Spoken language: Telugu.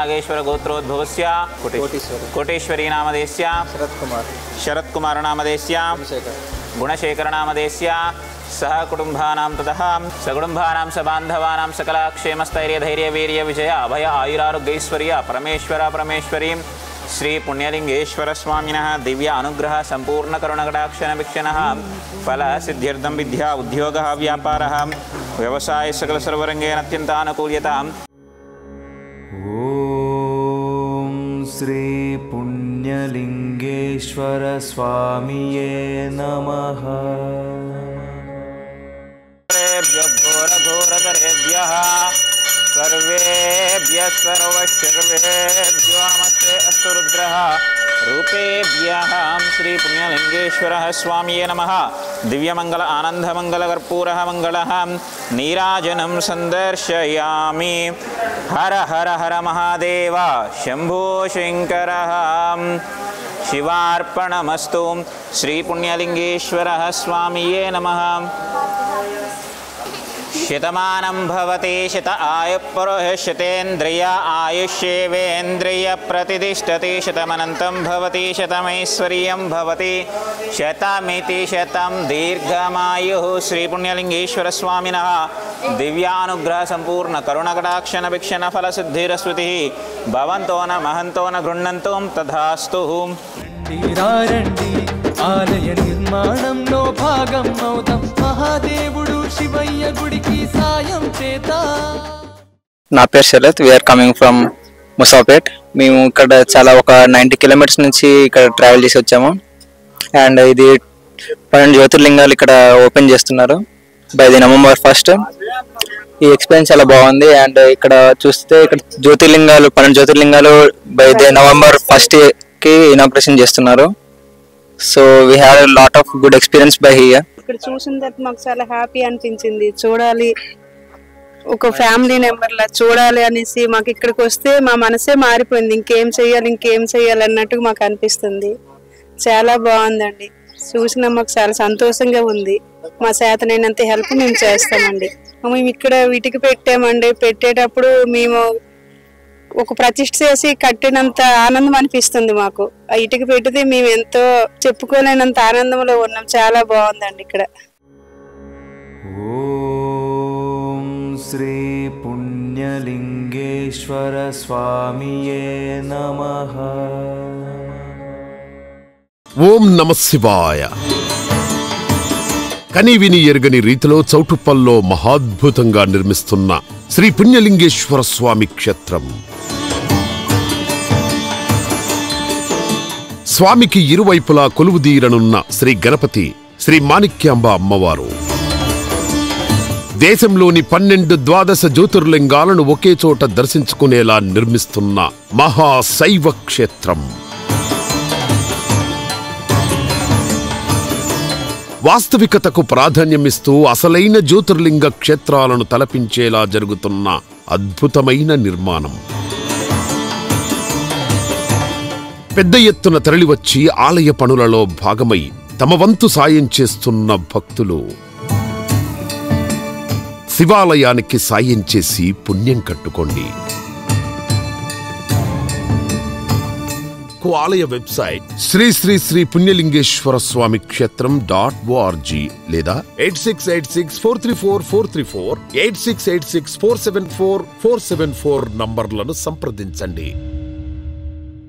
नागेश्वर गोत्रोद्भवस्य कोटेश्वरी नामधेयस्य शरत्कुमार नामधेयस्य गुणशेखर नामधेयस्य सह कुटुंबानां ततः सकुटुंबानां सबान्धवानां सकलक्षेमस्थैर्यधैर्यवीर्यविजय अभय आयुरारोग्यैश्वर्य परमेश्वरीं श्री पुण्यलिंगेश्वर स्वामिनः दिव्य अनुग्रह संपूर्ण करुणकटाक्षणवीक्षणः फल सिद्ध्यर्थं विद्या उद्योगः व्यापारः व्यवसाय सकल सर्वरंगेन अत्यन्तानुकूल्यताम्। ओम श्री पुण्यलिंगेश्वर स्वामिये नमः। घोरघोरतरेभ्यः सर्वेभ्यः सर्वशर्वेभ्यो नमस्ते अस्तु रुद्रः रूपेभ्यः श्री पुण्यलिंगेश्वरः स्वामिये नमः। दिव्यमंगल आनंदमंगल कर्पूरः मंगलः नीराजनं संदर्शयामि। हर हर हर महादेव शंभो शंकरः शिवार्पणमस्तु। श्री पुण्यलिंगेश्वरः स्वामिये नमः। शतमानं भवति शत आयुः आयुष्येवेन्द्रिय प्रतिष्ठति शतमनन्तं भवति शतमैश्वर्यं भवति शतमिति शतं दीर्घमायुः। श्री पुण्यलिंगेश्वर स्वामिनः दिव्यानुग्रह संपूर्ण करुणकटाक्षणवीक्षण फलसिद्धिरस्वतिः भवन्तो न महन्तो न गृह्णन्तु तथास्तु। ఆలయ నిర్మాణంలో భాగం అవుతాం మహాదేవుడు శివయ్య గుడికి సాయం చేద్దాం. నా పేరు Sharath. We're coming from Moosapet. మేము ఇక్కడ చాలా ఒక 90 కిలోమీటర్స్ నుంచి ఇక్కడ ట్రావెల్ చేసి వచ్చాము. అండ్ ఇది 12 జ్యోతిర్లింగాలు ఇక్కడ ఓపెన్ చేస్తున్నారు బై ది November 1st. ఈ ఎక్స్పీరియన్స్ చాలా బాగుంది. అండ్ ఇక్కడ చూస్తే ఇక్కడ 12 జ్యోతిర్లింగాలు బై ది November 1st కి ఇనాగ్రేషన్ చేస్తున్నారు. So we had a lot of good experience by here. ఇక్కడ చూసిన తర్వాత మాకు చాలా హ్యాపీ అనిపించింది. చూడాలి, ఒక ఫ్యామిలీ మెంబర్ లా చూడాలి అనేసి మాకు ఇక్కడికి వస్తే మా మనసే మారిపోయింది. ఇంకేం చెయ్యాలి అన్నట్టు మాకు అనిపిస్తుంది. చాలా బాగుందండి. చూసిన మాకు చాలా సంతోషంగా ఉంది. మా చేతనైనంత హెల్ప్ మేము చేస్తామండి. మేము ఇక్కడ వీటికి పెట్టామండి. పెట్టేటప్పుడు మేము ఒక ప్రతిష్ఠ చేసి కట్టినంత ఆనందం అనిపిస్తుంది మాకు. ఆ ఇటుక పెట్టితే మేము ఎంతో చెప్పుకోలేనంత ఆనందంలో ఉన్నాం. చాలా బాగుందండి ఇక్కడ. ఓం శ్రీ పుణ్యలింగేశ్వర స్వామియే నమః. ఓం నమః శివాయ. కనివిని ఎరుగని రీతిలో చౌటుప్పల్లో మహాద్భుతంగా నిర్మిస్తున్న శ్రీ పుణ్యలింగేశ్వర స్వామి క్షేత్రం. స్వామికి ఇరువైపులా కొలువుదీరనున్న శ్రీ గణపతి, శ్రీ మాణిక్యాంబ అమ్మవారు దేశంలోని 12 ద్వాదశ జ్యోతిర్లింగాలను ఒకే చోట దర్శించుకునేలా నిర్మిస్తున్న మహాశైవ క్షేత్రం. వాస్తవికతకు ప్రాధాన్యమిస్తూ అసలైన జ్యోతిర్లింగ క్షేత్రాలను తలపించేలా జరుగుతున్న అద్భుతమైన నిర్మాణం. పెద్ద ఎత్తున తరలివచ్చి ఆలయ పనులలో భాగమై తమ వంతు సాయం చేస్తున్న భక్తులు శివాలయానికి సాయం చేసి పుణ్యం కట్టుకోండి. ఆలయ వెబ్సైట్ శ్రీ శ్రీ శ్రీ పుణ్యలింగేశ్వర స్వామి క్షేత్రం.org లేదా 8686434434 8686474474 నంబర్లను సంప్రదించండి.